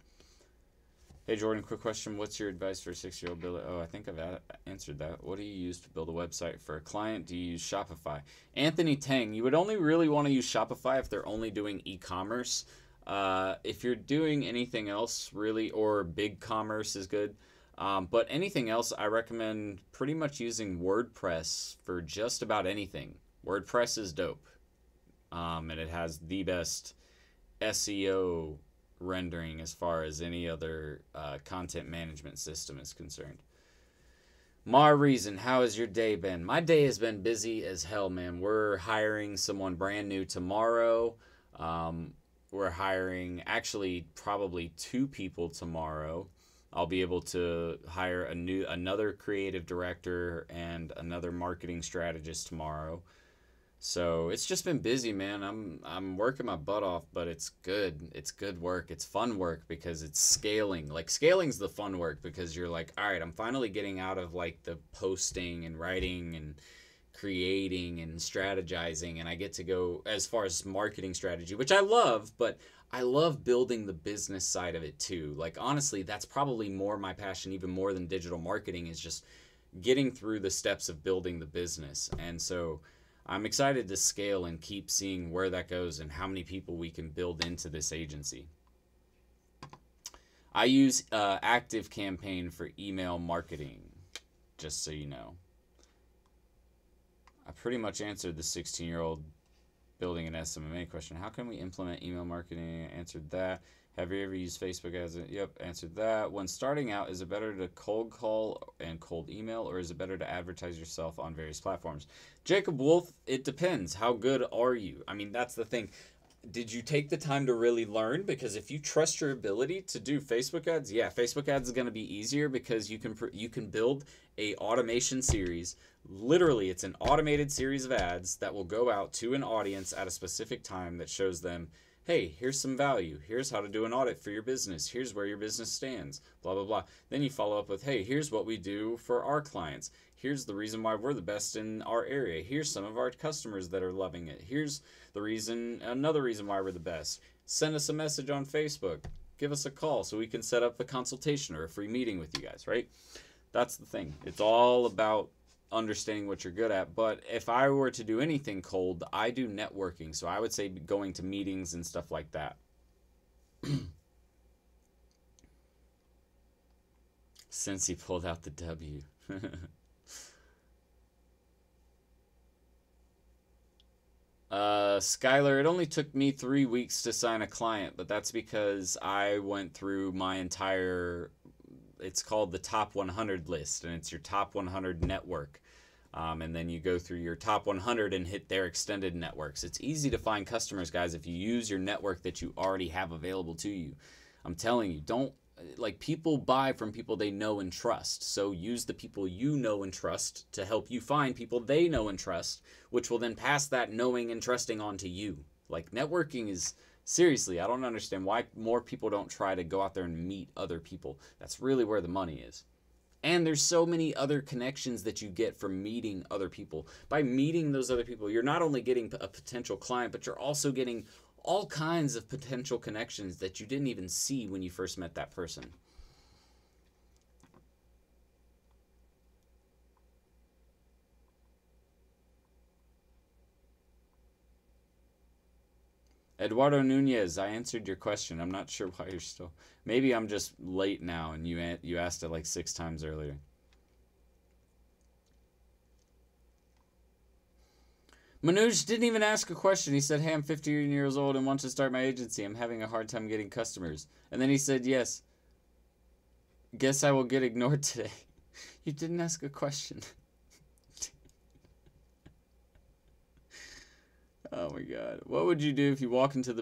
Hey, Jordan, quick question. What's your advice for a 6-year-old builder? Oh, I think I've answered that. What do you use to build a website for a client? Do you use Shopify? Anthony Tang, you would only really want to use Shopify if they're only doing e-commerce. If you're doing anything else, really, or big commerce is good. But anything else, I recommend pretty much using WordPress for just about anything. WordPress is dope. And it has the best SEO rendering as far as any other content management system is concerned. Mar Reason, how has your day been? My day has been busy as hell, man. We're hiring someone brand new tomorrow. We're hiring actually probably 2 people tomorrow. I'll be able to hire another creative director and another marketing strategist tomorrow. So it's just been busy, man. I'm working my butt off, but it's good. It's good work. It's fun work because it's scaling. Like scaling's the fun work because you're like, all right, I'm finally getting out of like the posting and writing and creating and strategizing, and I get to go as far as marketing strategy, which I love, but I love building the business side of it too. Like honestly, that's probably more my passion, even more than digital marketing, is just getting through the steps of building the business. And so I'm excited to scale and keep seeing where that goes and how many people we can build into this agency. I use ActiveCampaign for email marketing, just so you know. I pretty much answered the 16-year-old building an SMMA question. How can we implement email marketing? Answered that. Have you ever used Facebook as a... Yep, answered that. When starting out, is it better to cold call and cold email, or is it better to advertise yourself on various platforms? Jacob Wolf, it depends. How good are you? I mean, that's the thing. Did you take the time to really learn? Because if you trust your ability to do Facebook ads, yeah, Facebook ads is going to be easier because you can build a automation series. Literally, it's an automated series of ads that will go out to an audience at a specific time that shows them, hey, here's some value. Here's how to do an audit for your business. Here's where your business stands, blah, blah, blah. Then you follow up with, hey, here's what we do for our clients. Here's the reason why we're the best in our area. Here's some of our customers that are loving it. Here's the reason, another reason why we're the best. Send us a message on Facebook. Give us a call so we can set up a consultation or a free meeting with you guys, right? That's the thing. It's all about understanding what you're good at. But if I were to do anything cold, I do networking. So I would say going to meetings and stuff like that. Since he pulled out the W. Skylar, it only took me 3 weeks to sign a client, but that's because I went through my entire, it's called the top 100 list, and it's your top 100 network. And then you go through your top 100 and hit their extended networks. It's easy to find customers, guys, if you use your network that you already have available to you. I'm telling you, don't, like, people buy from people they know and trust. So use the people you know and trust to help you find people they know and trust, which will then pass that knowing and trusting on to you. Like, networking is, seriously, I don't understand why more people don't try to go out there and meet other people. That's really where the money is. And there's so many other connections that you get from meeting other people. By meeting those other people, you're not only getting a potential client, but you're also getting all kinds of potential connections that you didn't even see when you first met that person. Eduardo Nunez, I answered your question. I'm not sure why you're still... Maybe I'm just late now and you asked it like 6 times earlier. Manoj didn't even ask a question. He said, hey, I'm 15 years old and want to start my agency. I'm having a hard time getting customers. And then he said, yes. Guess I will get ignored today. You didn't ask a question. Oh my God. What would you do if you walk into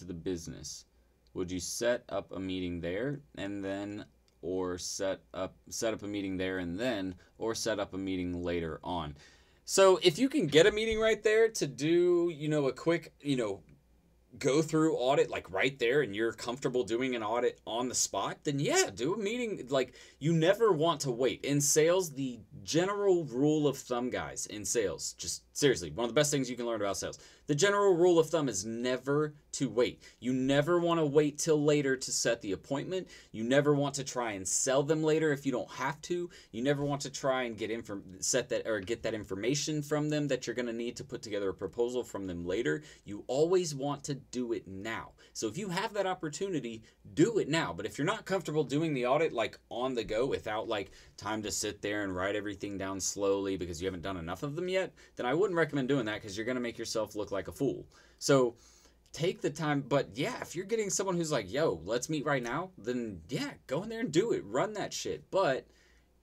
the business? Would you set up a meeting there and then, or set up a meeting there and then, or set up a meeting later on? So if you can get a meeting right there to do, a quick, go through audit like right there, and you're comfortable doing an audit on the spot, then yeah, do a meeting. Like, you never want to wait. In sales, the general rule of thumb, guys, in sales, just seriously, one of the best things you can learn about sales, the general rule of thumb is never to wait. You never want to wait till later to set the appointment. You never want to try and sell them later if you don't have to. You never want to try and get that information from them that you're going to need to put together a proposal from them later. You always want to do it now. So if you have that opportunity, do it now. But if you're not comfortable doing the audit like on the go without like time to sit there and write everything down slowly because you haven't done enough of them yet, then I wouldn't recommend doing that, because you're going to make yourself look like a fool. So take the time. But yeah, if you're getting someone who's like, yo, let's meet right now, then yeah, go in there and do it. Run that shit. But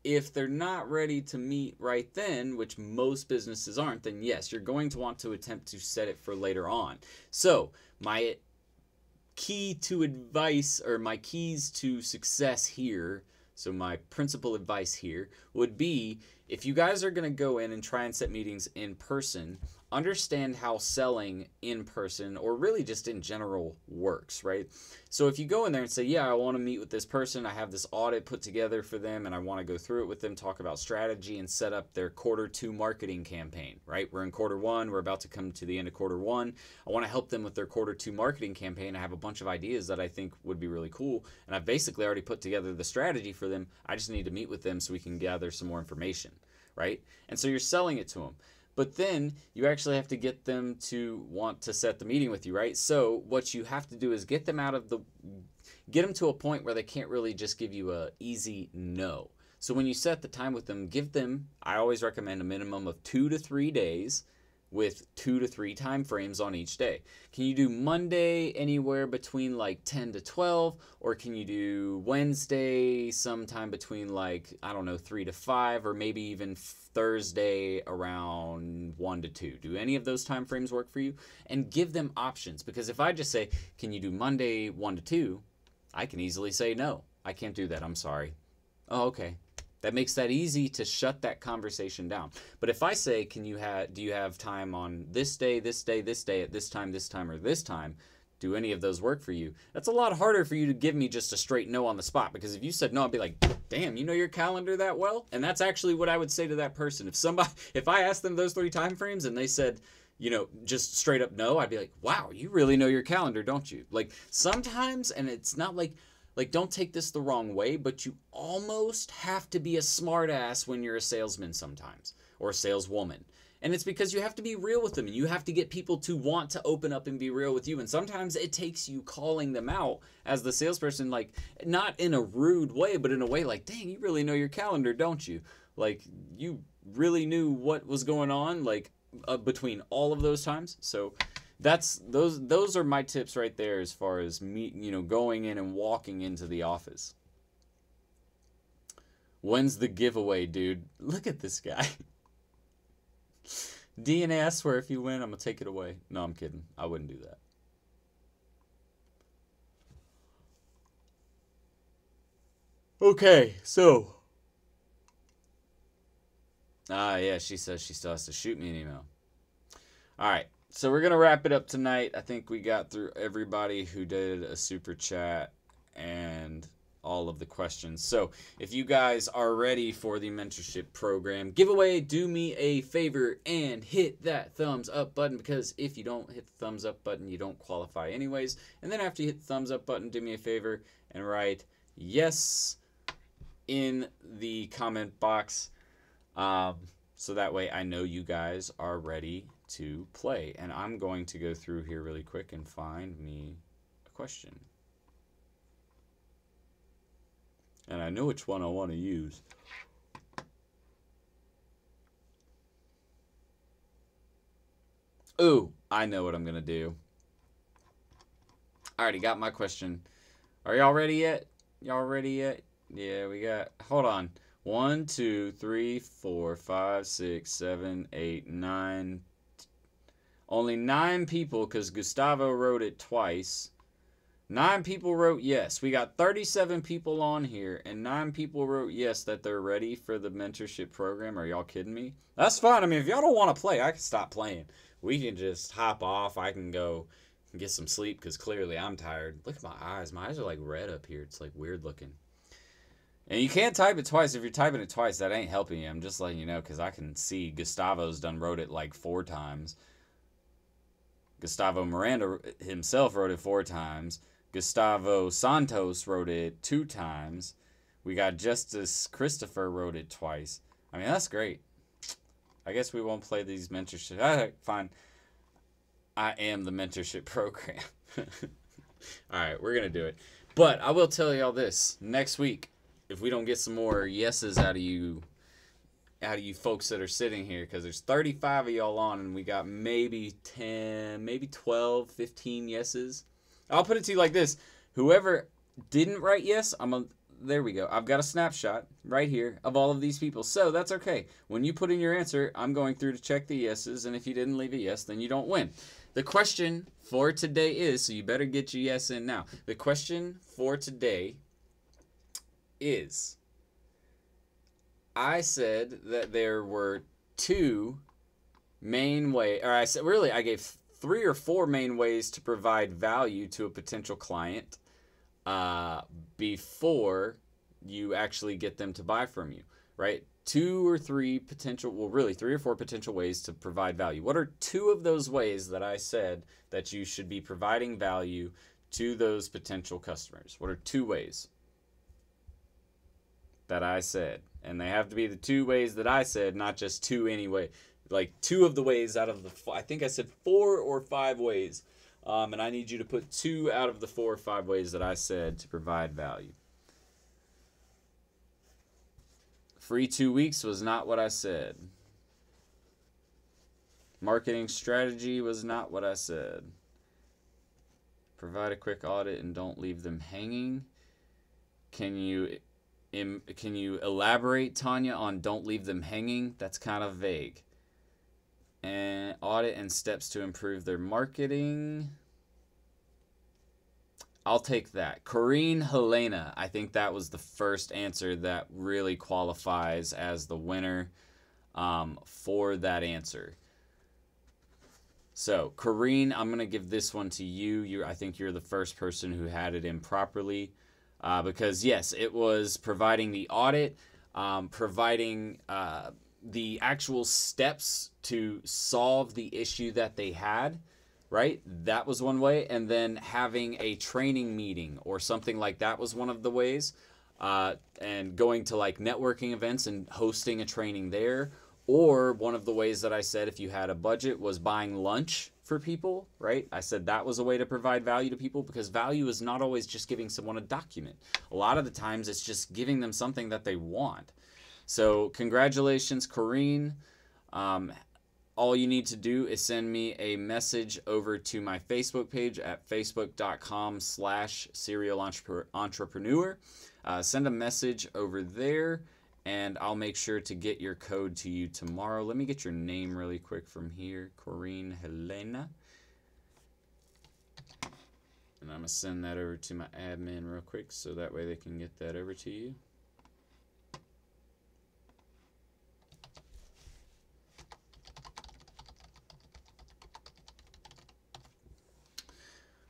if they're not ready to meet right then, which most businesses aren't, then yes, you're going to want to attempt to set it for later on. So my key to advice, or my keys to success here, so my principal advice here would be, if you guys are going to go in and try and set meetings in person, understand how selling in person, or really just in general, works, right? So if you go in there and say, yeah, I want to meet with this person, I have this audit put together for them, and I want to go through it with them, talk about strategy, and set up their Q2 marketing campaign, right? We're in Q1, we're about to come to the end of Q1. I want to help them with their Q2 marketing campaign. I have a bunch of ideas that I think would be really cool, and I've basically already put together the strategy for them. I just need to meet with them so we can gather some more information, right? And so you're selling it to them. But then you actually have to get them to want to set the meeting with you, right? So what you have to do is get them to a point where they can't really just give you a easy no. So when you set the time with them, I always recommend a minimum of 2 to 3 days with 2 to 3 time frames on each day. Can you do Monday anywhere between like 10 to 12, or can you do Wednesday sometime between like, I don't know, 3 to 5, or maybe even Thursday around 1 to 2? Do any of those time frames work for you? And give them options, because if I just say, can you do Monday 1 to 2, I can easily say, no, I can't do that, I'm sorry. Oh, okay. That makes that easy to shut that conversation down. But if I say, do you have time on this day, this day, this day, at this time, or this time? Do any of those work for you? That's a lot harder for you to give me just a straight no on the spot, because if you said no, I'd be like, damn, you know your calendar that well? And that's actually what I would say to that person. If I asked them those 3 time frames and they said, just straight up no, I'd be like, wow, you really know your calendar, don't you? Like, sometimes, and it's not like, don't take this the wrong way, but you almost have to be a smart ass when you're a salesman sometimes, or a saleswoman. And it's because you have to be real with them, and you have to get people to want to open up and be real with you. And sometimes it takes you calling them out as the salesperson, like, not in a rude way, but in a way like, dang, you really know your calendar, don't you? Like, you really knew what was going on, like, between all of those times. So those are my tips right there as far as me, going in and walking into the office. When's the giveaway, dude? Look at this guy. DNA, I swear if you win, I'm going to take it away. No, I'm kidding. I wouldn't do that. Okay, so. Yeah, she says she still has to shoot me an email. All right. So we're going to wrap it up tonight. I think we got through everybody who did a super chat and all of the questions. So if you guys are ready for the mentorship program giveaway, do me a favor and hit that thumbs up button, because if you don't hit the thumbs up button, you don't qualify anyways. And then after you hit the thumbs up button, do me a favor and write yes in the comment box. So that way I know you guys are ready to play. And I'm going to go through here really quick and find me a question. And I know which one I want to use. Ooh, I know what I'm going to do. I already got my question. Are y'all ready yet? Y'all ready yet? Yeah, we got. Hold on. 1, 2, 3, 4, 5, 6, 7, 8, 9. Only 9 people, because Gustavo wrote it twice. 9 people wrote yes. We got 37 people on here, and 9 people wrote yes that they're ready for the mentorship program. Are y'all kidding me? That's fine. I mean, if y'all don't want to play, I can stop playing. We can just hop off. I can go and get some sleep because clearly I'm tired. Look at my eyes. My eyes are like red up here. It's like weird looking. And you can't type it twice. If you're typing it twice, that ain't helping you. I'm just letting you know because I can see Gustavo's done wrote it like 4 times. Gustavo Miranda himself wrote it 4 times. Gustavo Santos wrote it 2 times. We got Justice Christopher wrote it twice. I mean, that's great. I guess we won't play these mentorship. Alright, fine. I am the mentorship program. Alright, we're going to do it. But I will tell y'all this. Next week, if we don't get some more yeses out of you folks that are sitting here, because there's 35 of y'all on, and we got maybe 10, maybe 12, 15 yeses. I'll put it to you like this. Whoever didn't write yes, there we go. I've got a snapshot right here of all of these people. So that's okay. When you put in your answer, I'm going through to check the yeses, and if you didn't leave a yes, then you don't win. The question for today is, so you better get your yes in now. The question for today is, I said that there were 2 main ways, or I said, really, I gave 3 or 4 main ways to provide value to a potential client before you actually get them to buy from you, right? 2 or 3 potential, well, really 3 or 4 potential ways to provide value. What are 2 of those ways that I said that you should be providing value to those potential customers? What are 2 ways that I said? And they have to be the 2 ways that I said, not just 2 anyway. Like 2 of the ways out of the, I think I said 4 or 5 ways. And I need you to put 2 out of the 4 or 5 ways that I said to provide value. Free 2 weeks was not what I said. Marketing strategy was not what I said. Provide a quick audit and don't leave them hanging. Can you elaborate, Tanya, on don't leave them hanging? That's kind of vague. And audit and steps to improve their marketing. I'll take that. Corrine Helena. I think that was the first answer that really qualifies as the winner for that answer. So, Corrine, I'm going to give this one to you. I think you're the first person who had it in properly. Because, yes, it was providing the audit, providing the actual steps to solve the issue that they had, right? That was one way. And then having a training meeting or something like that was one of the ways. And going to like networking events and hosting a training there. Or one of the ways that I said if you had a budget was buying lunch for people, right? I said that was a way to provide value to people, because value is not always just giving someone a document. A lot of the times it's just giving them something that they want. So congratulations, Corrine. All you need to do is send me a message over to my Facebook page at facebook.com/serial-entrepreneur. Send a message over there, and I'll make sure to get your code to you tomorrow. Let me get your name really quick from here, Corrine Helena. And I'm going to send that over to my admin real quick so that way they can get that over to you.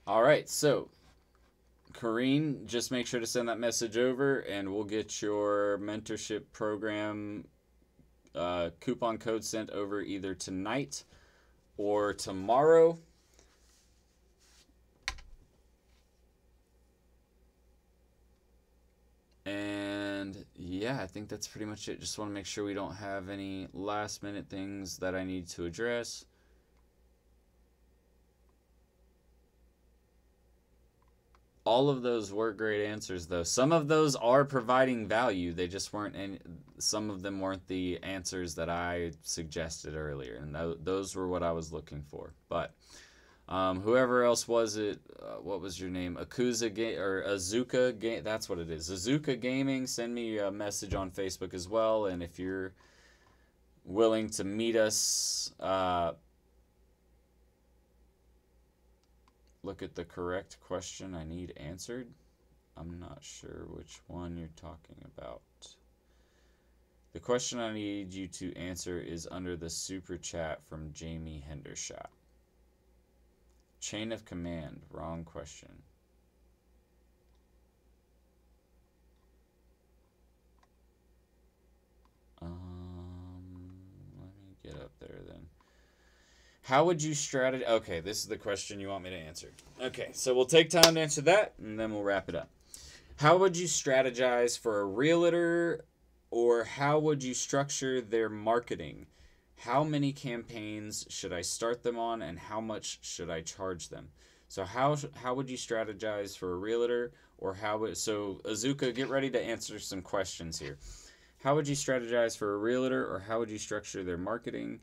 All right, so Corrine, just make sure to send that message over, and we'll get your mentorship program coupon code sent over either tonight or tomorrow. And yeah, I think that's pretty much it. Just want to make sure we don't have any last minute things that I need to address. All of those were great answers, though. Some of those are providing value. They just weren't any, some of them weren't the answers that I suggested earlier, and those were what I was looking for. But whoever else was it, what was your name? Azuka Game, that's what it is. Azuka Gaming, send me a message on Facebook as well, and if you're willing to meet us, look at the correct question I need answered. I'm not sure which one you're talking about. The question I need you to answer is under the super chat from Jamie Hendershot. Chain of command, wrong question. Let me get up there then. How would you strategize? Okay, this is the question you want me to answer. Okay, so we'll take time to answer that, and then we'll wrap it up. How would you strategize for a realtor, or how would you structure their marketing? How many campaigns should I start them on, and how much should I charge them? So how would you strategize for a realtor, or so Azuka, get ready to answer some questions here. How would you strategize for a realtor, or how would you structure their marketing?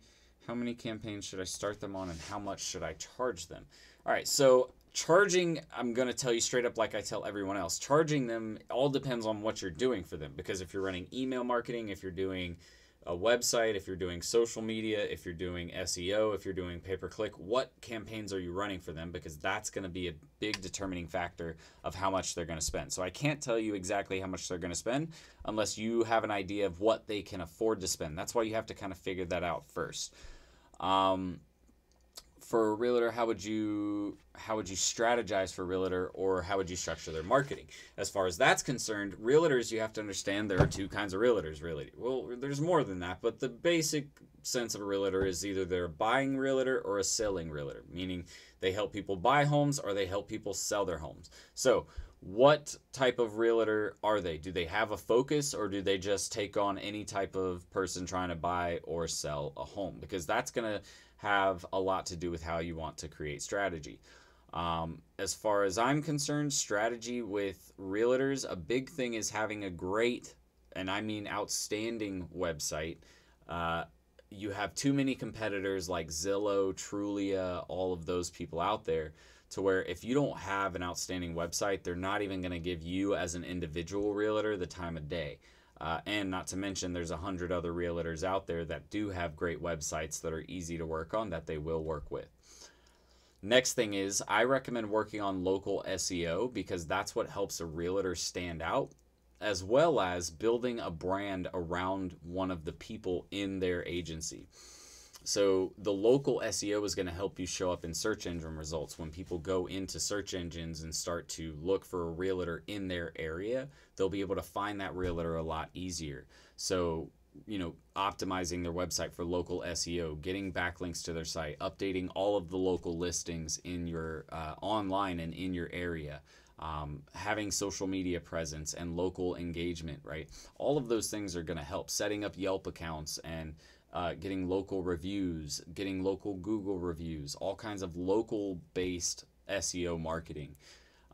How many campaigns should I start them on, and how much should I charge them? All right, so charging, I'm going to tell you straight up like I tell everyone else. Charging them all depends on what you're doing for them, because if you're running email marketing, if you're doing a website, if you're doing social media, if you're doing SEO, if you're doing pay-per-click, what campaigns are you running for them? Because that's going to be a big determining factor of how much they're going to spend. So I can't tell you exactly how much they're going to spend unless you have an idea of what they can afford to spend. That's why you have to kind of figure that out first. For a realtor, how would you strategize for a realtor, or how would you structure their marketing? As far as that's concerned, realtors, you have to understand there are two kinds of realtors, really. Well, there's more than that, but the basic sense of a realtor is either they're a buying realtor or a selling realtor, meaning they help people buy homes or they help people sell their homes. So what type of realtor are they? Do they have a focus, or do they just take on any type of person trying to buy or sell a home? Because that's going to have a lot to do with how you want to create strategy. As far as I'm concerned, strategy with realtors, a big thing is having a great, and I mean outstanding website. You have too many competitors like Zillow, Trulia, all of those people out there, to where if you don't have an outstanding website, they're not even going to give you as an individual realtor the time of day. And not to mention, there's 100 other realtors out there that do have great websites that are easy to work on that they will work with. Next thing is, I recommend working on local SEO, because that's what helps a realtor stand out, as well as building a brand around one of the people in their agency. So the local SEO is going to help you show up in search engine results. When people go into search engines and start to look for a realtor in their area, they'll be able to find that realtor a lot easier. So, optimizing their website for local SEO, getting backlinks to their site, updating all of the local listings in your online and in your area, having social media presence and local engagement, right? All of those things are going to help. Setting up Yelp accounts and getting local reviews, getting local Google reviews, all kinds of local-based SEO marketing.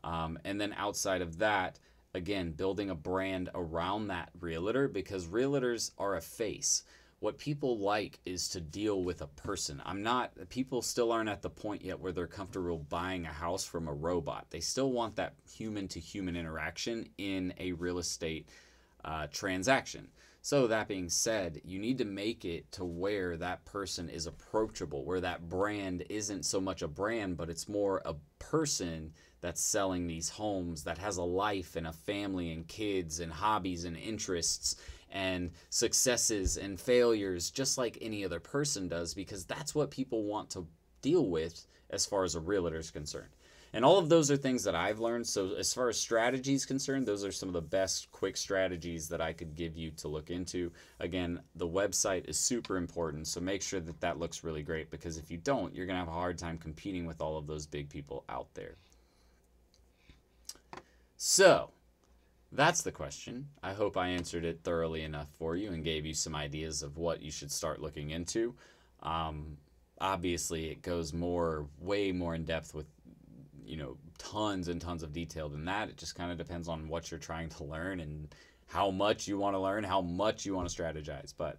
And then outside of that, again, building a brand around that realtor, because realtors are a face. What people like is to deal with a person. People still aren't at the point yet where they're comfortable buying a house from a robot. They still want that human-to-human interaction in a real estate transaction. So that being said, you need to make it to where that person is approachable, where that brand isn't so much a brand, but it's more a person that's selling these homes, that has a life and a family and kids and hobbies and interests and successes and failures, just like any other person does, because that's what people want to deal with as far as a realtor is concerned. And all of those are things that I've learned. So as far as strategy is concerned, those are some of the best quick strategies that I could give you to look into. Again, the website is super important, so make sure that that looks really great, because if you don't, you're going to have a hard time competing with all of those big people out there. So that's the question. I hope I answered it thoroughly enough for you and gave you some ideas of what you should start looking into. Obviously, it goes way more in depth with tons and tons of detail than that. It just kind of depends on what you're trying to learn and how much you want to learn, how much you want to strategize. But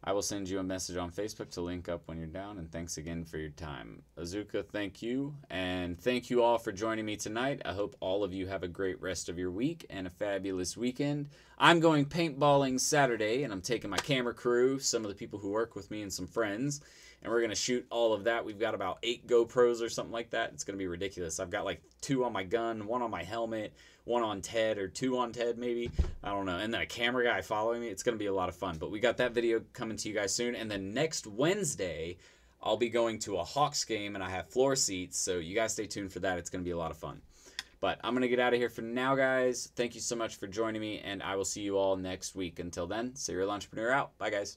I will send you a message on Facebook to link up when you're down, and thanks again for your time. Azuka, thank you, and thank you all for joining me tonight. I hope all of you have a great rest of your week and a fabulous weekend. I'm going paintballing Saturday, and I'm taking my camera crew, some of the people who work with me, and some friends, and we're going to shoot all of that. We've got about 8 GoPros or something like that. It's going to be ridiculous. I've got like 2 on my gun, 1 on my helmet, 1 on Ted, or 2 on Ted maybe. I don't know. And then a camera guy following me. It's going to be a lot of fun. But we got that video coming to you guys soon. And then next Wednesday, I'll be going to a Hawks game, and I have floor seats. So you guys stay tuned for that. It's going to be a lot of fun. But I'm going to get out of here for now, guys. Thank you so much for joining me, and I will see you all next week. Until then, Serial Entrepreneur out. Bye, guys.